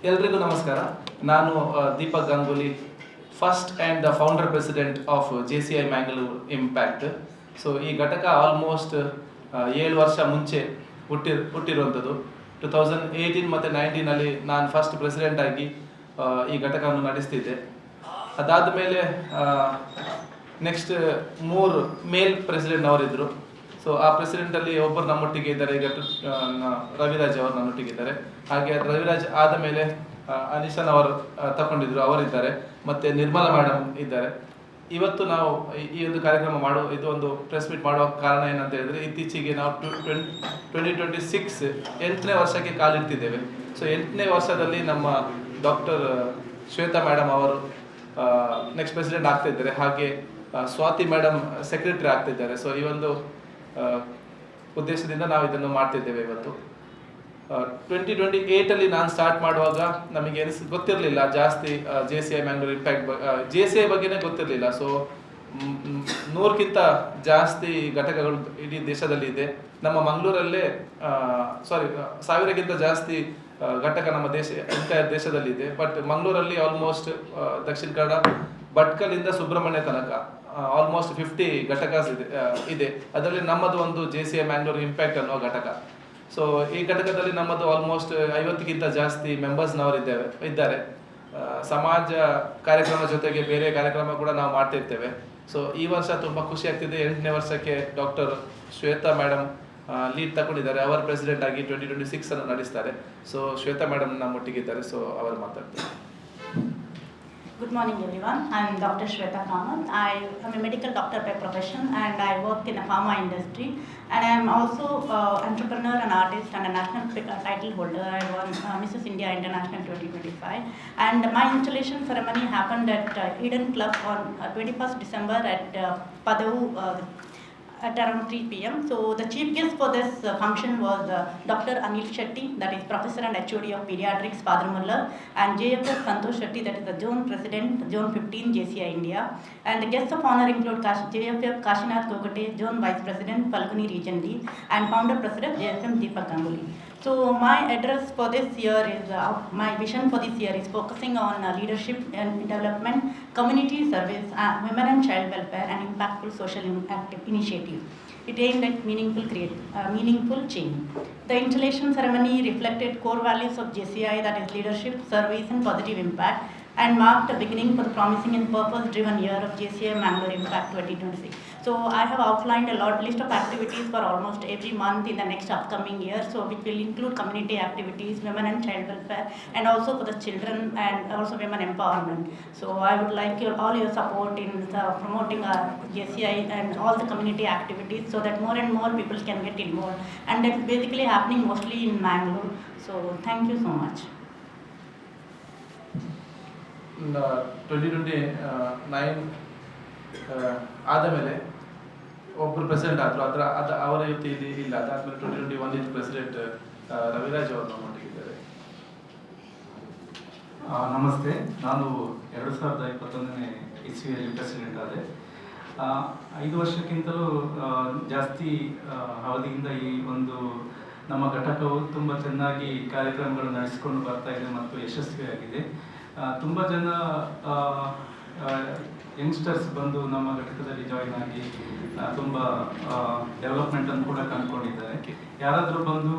ಎಲ್ರಿಗೂ ನಮಸ್ಕಾರ. ನಾನು Deepak Ganguly, first and the founder president of JCI Mangalore impact. So ಈ ಘಟಕ ಆಲ್ಮೋಸ್ಟ್ 7 ವರ್ಷ ಮುಂಚೆ ಹುಟ್ಟಿರುವಂಥದ್ದು. 2018 ಮತ್ತು 19ನಲ್ಲಿ ನಾನು ಫಸ್ಟ್ ಪ್ರೆಸಿಡೆಂಟ್ ಆಗಿ ಈ ಘಟಕವನ್ನು ನಡೆಸ್ತಿದ್ದೆ. ಅದಾದ ಮೇಲೆ ನೆಕ್ಸ್ಟ್ 3 ಮೇಲ್ ಪ್ರೆಸಿಡೆಂಟ್ ಅವರಿದ್ದರು. ಸೊ ಆ ಪ್ರೆಸಿಡೆಂಟಲ್ಲಿ ಒಬ್ಬರು ನಮ್ಮೊಟ್ಟಿಗೆ ಇದ್ದಾರೆ, ಈಗ ರವಿರಾಜ್ ಅವರು ನಮ್ಮೊಟ್ಟಿಗಿದ್ದಾರೆ. ಹಾಗೆ ರವಿರಾಜ್ ಆದ ಮೇಲೆ ಅನಿಶನ್ ಅವರು ತಗೊಂಡಿದ್ರು, ಅವರಿದ್ದಾರೆ. ಮತ್ತು ನಿರ್ಮಲಾ ಮೇಡಮ್ ಇದ್ದಾರೆ. ಇವತ್ತು ನಾವು ಈ ಒಂದು ಕಾರ್ಯಕ್ರಮ ಇದು ಒಂದು ಪ್ರೆಸ್ ಮೀಟ್ ಮಾಡುವ ಕಾರಣ ಏನಂತ ಹೇಳಿದ್ರೆ, ಇತ್ತೀಚೆಗೆ ನಾವು 2026 8ನೇ ವರ್ಷಕ್ಕೆ ಕಾಲಿಡ್ತಿದ್ದೇವೆ. ಸೊ 8ನೇ ವರ್ಷದಲ್ಲಿ ನಮ್ಮ ಡಾಕ್ಟರ್ ಶ್ವೇತಾ ಮೇಡಮ್ ಅವರು ನೆಕ್ಸ್ಟ್ ಪ್ರೆಸಿಡೆಂಟ್ ಆಗ್ತಿದ್ದಾರೆ. ಹಾಗೆ ಸ್ವಾತಿ ಮೇಡಮ್ ಸೆಕ್ರೆಟರಿ ಆಗ್ತಿದ್ದಾರೆ. ಸೊ ಈ ಒಂದು ಉದ್ದೇಶದಿಂದ ನಾವು ಇದನ್ನು ಮಾಡ್ತಿದ್ದೇವೆ. ಇವತ್ತು 2028ಅಲ್ಲಿ ನಾನು ಸ್ಟಾರ್ಟ್ ಮಾಡುವಾಗ ನಮಗೆ ಗೊತ್ತಿರಲಿಲ್ಲ ಜಾಸ್ತಿ JCI ಮ್ಯಾಂಗ್ಳೂರ್ ಇಂಪ್ಯಾಕ್ಟ್ JCI ಬಗ್ಗೆನೇ ಗೊತ್ತಿರಲಿಲ್ಲ. ಸೊ 100ಕ್ಕಿಂತ ಜಾಸ್ತಿ ಘಟಕಗಳು ಇಡೀ ದೇಶದಲ್ಲಿ ಇದೆ. ನಮ್ಮ ಮಂಗಳೂರಲ್ಲೇ 1000ಕ್ಕಿಂತ ಜಾಸ್ತಿ ಘಟಕ ನಮ್ಮ ಎಂಟೈರ್ ದೇಶದಲ್ಲಿ ಇದೆ. ಬಟ್ ಮಂಗಳೂರಲ್ಲಿ ಆಲ್ಮೋಸ್ಟ್ ದಕ್ಷಿಣ ಕನ್ನಡ ಭಟ್ಕಲಿಂದ ಸುಬ್ರಹ್ಮಣ್ಯ ತನಕ ಆಲ್ಮೋಸ್ಟ್ 50 ಘಟಕ ಇದೆ. ಅದರಲ್ಲಿ ನಮ್ಮದು ಒಂದು JCI ಮ್ಯಾಂಗ್ಳೂರ್ ಇಂಪ್ಯಾಕ್ಟ್ ಅನ್ನೋ ಘಟಕ. ಸೊ ಈ ಘಟಕದಲ್ಲಿ ನಮ್ಮದು ಆಲ್ಮೋಸ್ಟ್ 50ಕ್ಕಿಂತ ಜಾಸ್ತಿ ಮೆಂಬರ್ಸ್ನವರು ಇದ್ದಾರೆ. ಸಮಾಜ ಕಾರ್ಯಕ್ರಮ ಜೊತೆಗೆ ಬೇರೆ ಕಾರ್ಯಕ್ರಮ ಕೂಡ ನಾವು ಮಾಡ್ತಿರ್ತೇವೆ. ಸೊ ಈ ವರ್ಷ ತುಂಬ ಖುಷಿ ಆಗ್ತಿದೆ. 8ನೇ ವರ್ಷಕ್ಕೆ ಡಾಕ್ಟರ್ ಶ್ವೇತಾ ಮೇಡಮ್ ಲೀಡ್ ತಗೊಂಡಿದ್ದಾರೆ. ಅವರ ಪ್ರೆಸಿಡೆಂಟ್ ಆಗಿ 2026 ಅನ್ನು ನಡೆಸ್ತಾರೆ. ಸೊ ಶ್ವೇತಾ ಮೇಡಮ್ ನಮ್ಮೊಟ್ಟಿಗಿದ್ದಾರೆ. ಸೊ ಅವರು ಮಾತಾಡ್ತಾರೆ. Good morning everyone. I am Dr. Shweta Kamath. I am a medical doctor by profession and I work in the pharma industry, and I am also entrepreneur and artist and a national title holder. I won Mrs. India International 2025, and my installation ceremony happened at Eden Club on 21st December at Padavu at around 3 p.m. So the chief guest for this function was Dr. Anil Shetty, that is Professor and HOD of Pediatrics, Padramullah, and JFF Santosh Shetty, that is the Zone President, Zone 15, JCI India. And the guests of honor include JFF Kashinath Gogate, Zone Vice President, Falguni Region Lead, and Founder President, JFM Deepak Ganguly. So my address for this year is, my vision for this year is focusing on leadership and development, community service, women and child welfare, and impactful social initiatives. It aimed at meaningful change. The installation ceremony reflected core values of JCI, that is leadership, service, and positive impact, and marked a beginning for the promising and purpose-driven year of JCI Mangalore Impact 2026. So I have outlined a list of activities for almost every month in the next upcoming year, so which will include community activities, women and child welfare, and also for the children and also women empowerment. So I would like all your support in promoting our JCI and all the community activities, so that more and more people can get involved. And that's basically happening mostly in Mangalore. So thank you so much. 2029 ಆದ ಮೇಲೆ ಒಬ್ಬರು president ಆದರು. ಅವರ ಇವತ್ತು ಇಲ್ಲಿ ಇಲ್ಲ. ಅದಾದಮೇಲೆ 2021 president Raviraj ಅವರು ನಮ್ಮೊಟ್ಟಿಗಿದ್ದಾರೆ. ನಮಸ್ತೆ. ನಾನು 2021ನೇ ಇಸ್ವಿಯಲ್ಲಿ ಪ್ರೆಸಿಡೆಂಟ್ ಆದೆ. 5 ವರ್ಷಕ್ಕಿಂತಲೂ ಜಾಸ್ತಿ ಅವಧಿಯಿಂದ ಈ ಒಂದು ನಮ್ಮ ಘಟಕವು ತುಂಬ ಚೆನ್ನಾಗಿ ಕಾರ್ಯಕ್ರಮಗಳು ನಡೆಸಿಕೊಂಡು ಬರ್ತಾ ಇದೆ ಮತ್ತು ಯಶಸ್ವಿಯಾಗಿದೆ. ತುಂಬ ಜನ ಯಂಗ್ಸ್ಟರ್ಸ್ ಬಂದು ನಮ್ಮ ಘಟಕದಲ್ಲಿ ಜಾಯಿನ್ ಆಗಿ ತುಂಬ ಡೆವಲಪ್ಮೆಂಟನ್ನು ಕೂಡ ಕಂಡುಕೊಂಡಿದ್ದಾರೆ. ಯಾರಾದರೂ ಬಂದು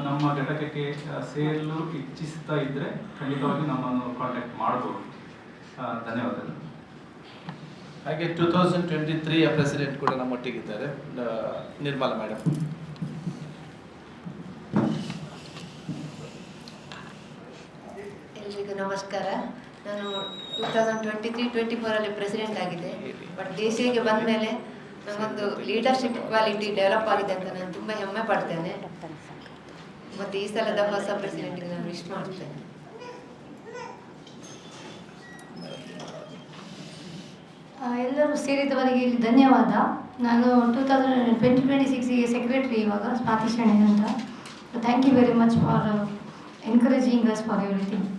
ನಮ್ಮ ಘಟಕಕ್ಕೆ ಸೇರಲು ಇಚ್ಛಿಸ್ತಾ ಇದ್ದರೆ ಖಂಡಿತವಾಗಿ ನಮ್ಮನ್ನು ಕಾಂಟ್ಯಾಕ್ಟ್ ಮಾಡ್ಬೋದು. ಧನ್ಯವಾದಗಳು. ಹಾಗೆ 2023 ಪ್ರೆಸಿಡೆಂಟ್ ಕೂಡ ನಮ್ಮೊಟ್ಟಿಗಿದ್ದಾರೆ, ನಿರ್ಮಲಾ ಮೇಡಮ್. ಎಲ್ರಿಗೂ ನಮಸ್ಕಾರ. ನಾನು 2023-24 ಪ್ರೆಸಿಡೆಂಟ್ ಆಗಿದೆ. ಬಟ್ JCIಗೆ ಬಂದ ಮೇಲೆ ನಮಗೊಂದು ಲೀಡರ್ಶಿಪ್ ಕ್ವಾಲಿಟಿ ಡೆವಲಪ್ ಆಗಿದೆ ಅಂತ ನಾನು ತುಂಬ ಹೆಮ್ಮೆ ಪಡ್ತೇನೆ. ಮತ್ತು ಈ ಸಲದ ಹೊಸ ಪ್ರೆಸಿಡೆಂಟ್ಗೆ ನಾನು ವಿಶ್ ಮಾಡ್ತೇನೆ. ಎಲ್ಲರೂ ಸೇರಿದವರಿಗೆ ಇಲ್ಲಿ ಧನ್ಯವಾದ. ನಾನು 2026ಗೆ ಸೆಕ್ರೆಟರಿ ಇವಾಗ ಸ್ವಾತಿ ಶೆಣೆ ಅಂತ. Thank you very much for encouraging us for everything.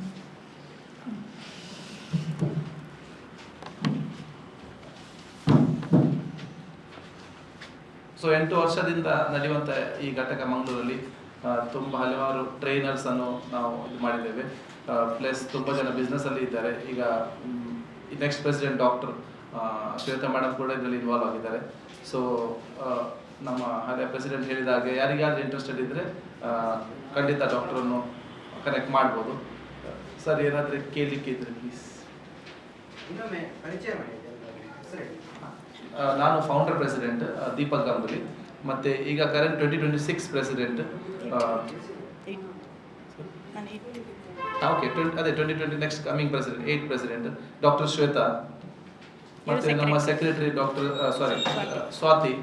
So 8 ವರ್ಷದಿಂದ ನಡೆಯುವಂಥ ಈ ಘಟಕ ಮಂಗಳೂರಲ್ಲಿ ತುಂಬ ಹಲವಾರು ಟ್ರೈನರ್ಸನ್ನು ನಾವು ಇದು ಮಾಡಿದ್ದೇವೆ. ಪ್ಲಸ್ ತುಂಬ ಜನ ಬಿಸ್ನೆಸ್ಸಲ್ಲಿ ಇದ್ದಾರೆ. ಈಗ next president doctor Shweta madam ಕೂಡ ಇದರಲ್ಲಿ ಇನ್ವಾಲ್ವ್ ಆಗಿದ್ದಾರೆ. ಸೊ ನಮ್ಮ ಹಳೆ ಪ್ರೆಸಿಡೆಂಟ್ ಹೇಳಿದ ಹಾಗೆ ಯಾರಿಗಾದ್ರೂ ಇಂಟ್ರೆಸ್ಟೆಡ್ ಇದ್ದರೆ ಖಂಡಿತ ಡಾಕ್ಟ್ರನ್ನು ಕನೆಕ್ಟ್ ಮಾಡ್ಬೋದು. ಸರ್ ಏನಾದರೂ ಕೇಳಲಿಕ್ಕೆ ಇದ್ರೆ ಪ್ಲೀಸ್. ಇನ್ನೊಮ್ಮೆ ಪರಿಚಯ ಮಾಡಿ ಎಲ್ಲರಿಗೂ. ಹೆಸರು ಹೇಳಿ. ನಾನು ಫೌಂಡರ್ ಪ್ರೆಸಿಡೆಂಟ್ ದೀಪಕ್ ಗಂಗುಲಿ, ಮತ್ತು ಈಗ ಕರೆಂಟ್ 2026 ಪ್ರೆಸಿಡೆಂಟ್ ಓಕೆ ಅದೇ 2020 next coming president 8 president doctor Shweta, ಮತ್ತು ನಮ್ಮ ಸೆಕ್ರೆಟರಿ ಡಾಕ್ಟರ್ ಸ್ವಾತಿ,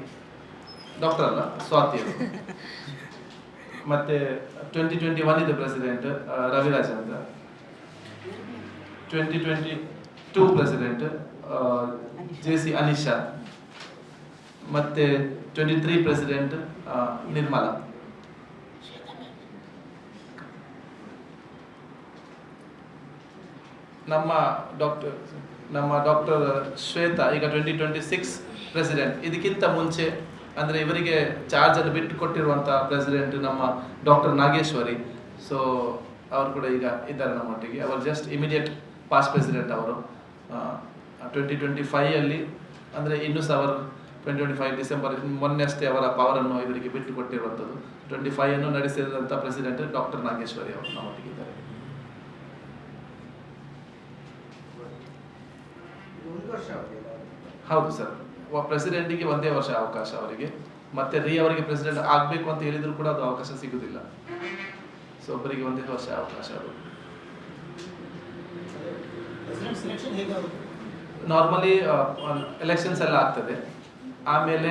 ಡಾಕ್ಟರ್ ಅಲ್ಲ ಸ್ವಾತಿ ಅವರು. ಮತ್ತು 2021 ಇದು ಪ್ರೆಸಿಡೆಂಟ್ ರವಿರಾಜ್ ಅಂತ, 2022 ಪ್ರೆಸಿಡೆಂಟ್ JC ಅನಿಶಾ, ಮತ್ತು 23 ಪ್ರೆಸಿಡೆಂಟ್ ನಿರ್ಮಲಾ. ನಮ್ಮ ಡಾಕ್ಟರ್ ಶ್ವೇತಾ ಈಗ 2026 ಪ್ರೆಸಿಡೆಂಟ್. ಇದಕ್ಕಿಂತ ಮುಂಚೆ ಅಂದರೆ ಇವರಿಗೆ ಚಾರ್ಜನ್ನು ಬಿಟ್ಟು ಕೊಟ್ಟಿರುವಂಥ ಪ್ರೆಸಿಡೆಂಟ್ ನಮ್ಮ ಡಾಕ್ಟರ್ ನಾಗೇಶ್ವರಿ. ಸೊ ಅವರು ಕೂಡ ಈಗ ಇದ್ದಾರೆ ನಮ್ಮೊಟ್ಟಿಗೆ. ಅವರು ಜಸ್ಟ್ ಇಮಿಡಿಯೇಟ್ ಪಾಸ್ಟ್ ಪ್ರೆಸಿಡೆಂಟ್ ಅವರು 2025 ಅಂದರೆ ಇನ್ನೂ ಸಹ ಅವರು 2025 ಡಿಸೆಂಬರ್ ಮೊನ್ನೆ ಅಷ್ಟೇ ಅವರ ಪವರನ್ನು ಇವರಿಗೆ ಬಿಟ್ಟು ಕೊಟ್ಟಿರುವಂಥದ್ದು. 25 ನಡೆಸಿದಂಥ ಪ್ರೆಸಿಡೆಂಟ್ ಡಾಕ್ಟರ್ ನಾಗೇಶ್ವರಿ ಅವರು ನಮ್ಮೊಟ್ಟಿಗೆ ಇದ್ದಾರೆ. ಒಂದು ವರ್ಷ ಅವಧಿಯಲ್ಲ? ಹೌದು ಸರ್, ಪ್ರೆಸಿಡೆಂಟಿಗೆ ಒಂದೇ ವರ್ಷ ಅವಕಾಶ ಅವರಿಗೆ. ಮತ್ತೆ ಅವರಿಗೆ ಪ್ರೆಸಿಡೆಂಟ್ ಆಗಬೇಕು ಅಂತ ಹೇಳಿದ್ರು ಕೂಡ ಅದು ಅವಕಾಶ ಸಿಗುವುದಿಲ್ಲ. ಸೊ ಒಬ್ಬರಿಗೆ ಒಂದೇ ವರ್ಷ ಅವಕಾಶ ಅದು. ನಾರ್ಮಲಿ ಎಲೆಕ್ಷನ್ಸ್ ಎಲ್ಲ ಆಗ್ತದೆ. ಆಮೇಲೆ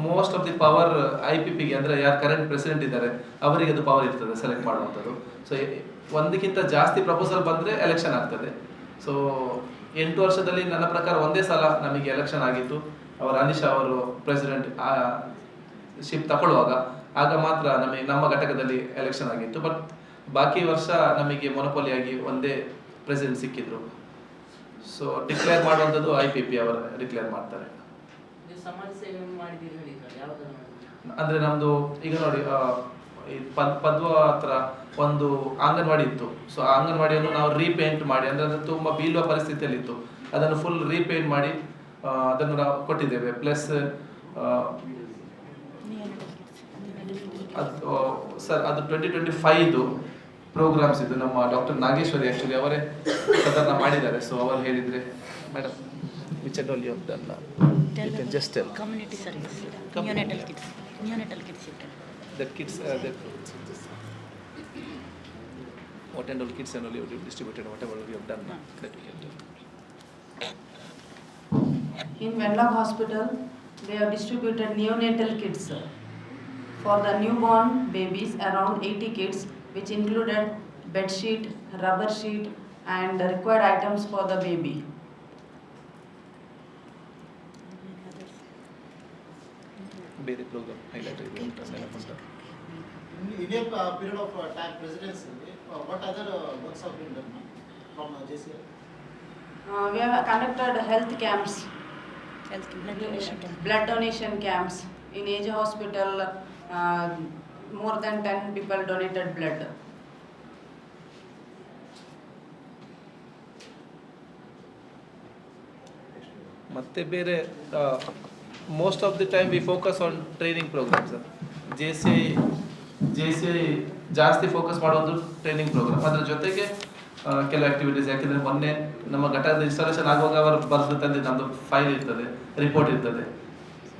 ಮೋಸ್ಟ್ ಆಫ್ ದಿ ಪವರ್ IPPಗೆ ಅಂದರೆ ಯಾರು ಕರೆಂಟ್ ಪ್ರೆಸಿಡೆಂಟ್ ಇದ್ದಾರೆ ಅವರಿಗೆ ಅದು ಪವರ್ ಇರ್ತದೆ ಸೆಲೆಕ್ಟ್ ಮಾಡುವಂಥದ್ದು. ಸೊ ಒಂದಕ್ಕಿಂತ ಜಾಸ್ತಿ ಪ್ರಪೋಸಲ್ ಬಂದರೆ ಎಲೆಕ್ಷನ್ ಆಗ್ತದೆ. ಸೊ 8 ವರ್ಷದಲ್ಲಿ ನನ್ನ ಪ್ರಕಾರ ಒಂದೇ ಸಲ ನಮಗೆ ಎಲೆಕ್ಷನ್ ಆಗಿತ್ತು. ಅವರು ಅನಿಶಾ ಅವರು ಪ್ರೆಸಿಡೆಂಟ್ ಶಿಪ್ ತಗೊಳ್ಳುವಾಗ ಆಗ ಮಾತ್ರ ನಮ್ಮ ಘಟಕದಲ್ಲಿ ಎಲೆಕ್ಷನ್ ಆಗಿತ್ತು. ಬಟ್ ಬಾಕಿ ವರ್ಷ ನಮಗೆ ಮೊನೊಪೊಲಿಯಾಗಿ ಒಂದೇ ಪ್ರೆಸಿಡೆಂಟ್ ಸಿಕ್ಕಿದ್ರು. ಸೊ ಡಿಕ್ಲೇರ್ ಮಾಡುವಂಥದ್ದು IPP ಅವರು ಡಿಕ್ಲೇರ್ ಮಾಡ್ತಾರೆ. ಸಮಾಜ ಸೇವೆ ಮಾಡಿದ್ದೀರಿ ಹೇಳಿ ಸರ್, ಯಾವುದನ್ನು? ಅಂದರೆ ನಮ್ಮದು ಈಗ ನೋಡಿ ಈ ಪದ್ವ ಹತ್ರ ಒಂದು ಅಂಗನವಾಡಿ ಇತ್ತು. ಸೊ ಆ ಅಂಗನವಾಡಿಯನ್ನು ನಾವು ರೀಪೇಂಟ್ ಮಾಡಿ, ಅಂದರೆ ಅದು ತುಂಬ ಬೀಳುವ ಪರಿಸ್ಥಿತಿಯಲ್ಲಿ ಇತ್ತು, ಅದನ್ನು ಫುಲ್ ರೀಪೇಂಟ್ ಮಾಡಿ ಅದನ್ನು ನಾವು ಕೊಟ್ಟಿದ್ದೇವೆ. ಪ್ಲಸ್ ಅದು ಸರ್ ಅದು 2025 ಪ್ರೋಗ್ರಾಮ್ಸ್ ಇದು ನಮ್ಮ ಡಾಕ್ಟರ್ ನಾಗೇಶ್ವರಿ ಆ್ಯಕ್ಚುಲಿ ಅವರೇ ಅದನ್ನು ಮಾಡಿದ್ದಾರೆ. ಸೊ ಅವರು ಹೇಳಿದರೆ madam which and all you have done now. You can just tell. Community service, neonatal kids. That kids, that what and all kids and all you have distributed, whatever you have done now, that we have done. In Venlag Hospital, they have distributed neonatal kits for the newborn babies, around 80 kits, which included bed sheet, rubber sheet, and the required items for the baby. ಬೇರೆ program highlight ಇದೆ ಅಂತ ನೆನಪುಂಟಾ? In a period of time presidency, what other works have been done from JCI? We have conducted health camps, blood donation camps. In Asia Hospital, more than 10 people donated blood. ಮತ್ತೆ ಬೇರೆ most of the time we focus on training programs. JCI ಜಾಸ್ತಿ focus ಮಾಡೋದು training program. ಅದರ ಜೊತೆಗೆ ಕೆಲವು activities, ಯಾಕೆಂದರೆ ಮೊನ್ನೆ ನಮ್ಮ ಘಟಕದ ಇನ್ಸ್ಟಾಲೇಷನ್ ಆಗುವಾಗ ಅವರು ಬರೆದು ತಂದು ನಮ್ಮದು ಫೈಲ್ ಇರ್ತದೆ, ರಿಪೋರ್ಟ್ ಇರ್ತದೆ,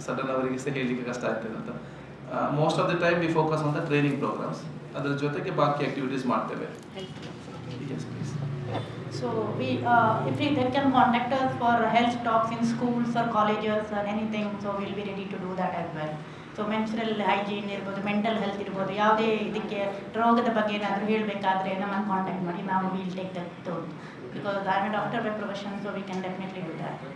ಸಡನ್ ಅವರಿಗೆ ಸಹ ಹೇಳಲಿಕ್ಕೆ ಕಷ್ಟ ಆಗ್ತದೆ ಅಂತ. Most of the time we focus on the training programs. ಅದರ ಜೊತೆಗೆ ಬಾಕಿ ಆ್ಯಕ್ಟಿವಿಟೀಸ್ ಮಾಡ್ತೇವೆ. Yes, please. So if they can contact us for health talks in schools or colleges or anything, so we'll be ready to do that as well. So menstrual hygiene ಇರ್ಬೋದು, mental health ಇರ್ಬೋದು, ಯಾವುದೇ ಇದಕ್ಕೆ ರೋಗದ ಬಗ್ಗೆ ಏನಾದರೂ ಹೇಳಬೇಕಾದ್ರೆ ನಮ್ಮನ್ನು contact ಮಾಡಿ, ನಾವು will take that to, because I am a doctor by profession, so we can definitely do that.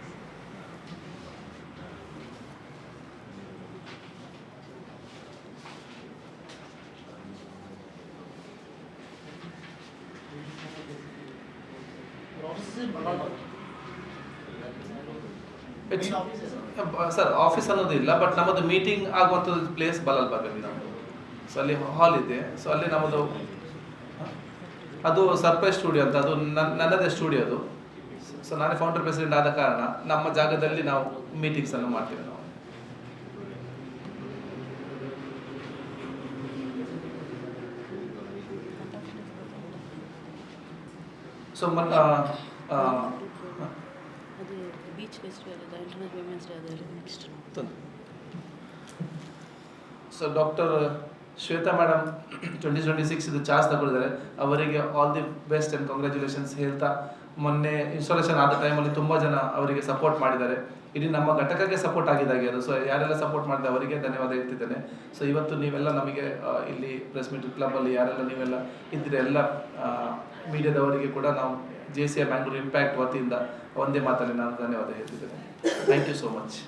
Sir office ಅನ್ನೋದಿಲ್ಲ, ಬಟ್ ನಮ್ಮದು ಮೀಟಿಂಗ್ ಆಗುವಂಥದ್ದು ಪ್ಲೇಸ್ ಬಲಾಲ್ಬಾಗಲ್ಲಿ ನಮ್ಮದು. ಸೊ ಅಲ್ಲಿ ಹಾಲ್ ಇದೆ. ಸೊ ಅಲ್ಲಿ ನಮ್ಮದು ಅದು ಸರ್ಪ್ರೈಸ್ ಸ್ಟುಡಿಯೋ ಅಂತ, ಅದು ನನ್ನದೇ ಸ್ಟುಡಿಯೋ ಅದು. ಸೊ ನಾನೇ ಫೌಂಡರ್ ಪ್ರೆಸಿಡೆಂಟ್ ಆದ ಕಾರಣ ನಮ್ಮ ಜಾಗದಲ್ಲಿ ನಾವು ಮೀಟಿಂಗ್ಸನ್ನು ಮಾಡ್ತೀವಿ ನಾವು. So beach festival internet women's day ಅದು next. So doctor Shweta madam 2026 ಇದು ಚಾರ್ಜ್ ತಗೊಂಡಿದ್ದಾರೆ. ಅವರಿಗೆ all the best and congratulations ಹೇಳ್ತಾ, ಮೊನ್ನೆ ಇನ್ಸ್ಟಾಲೇಷನ್ ಆದ ಟೈಮಲ್ಲಿ ತುಂಬ ಜನ ಅವರಿಗೆ ಸಪೋರ್ಟ್ ಮಾಡಿದ್ದಾರೆ. ಇಡೀ ನಮ್ಮ ಘಟಕಕ್ಕೆ ಸಪೋರ್ಟ್ ಆಗಿದ್ದಾಗೆ ಅದು. ಸೊ ಯಾರೆಲ್ಲ ಸಪೋರ್ಟ್ ಮಾಡಿದೆ ಅವರಿಗೆ ಧನ್ಯವಾದ ಹೇಳ್ತಿದ್ದೇನೆ. ಸೊ ಇವತ್ತು ನೀವೆಲ್ಲ ನಮಗೆ ಇಲ್ಲಿ ಪ್ರೆಸ್ ಮೀಟ್ ಕ್ಲಬ್ಬಲ್ಲಿ ಯಾರೆಲ್ಲ ನೀವೆಲ್ಲ ಇದ್ದರೆ ಎಲ್ಲ ಮೀಡಿಯಾದವರಿಗೆ ಕೂಡ ನಾವು JCI ಮ್ಯಾಂಗ್ಳೂರ್ ಇಂಪ್ಯಾಕ್ಟ್ ವತಿಯಿಂದ ಒಂದೇ ಮಾತಲ್ಲಿ ನಾನು ಧನ್ಯವಾದ ಹೇಳ್ತಿದ್ದೇನೆ. Thank you so much.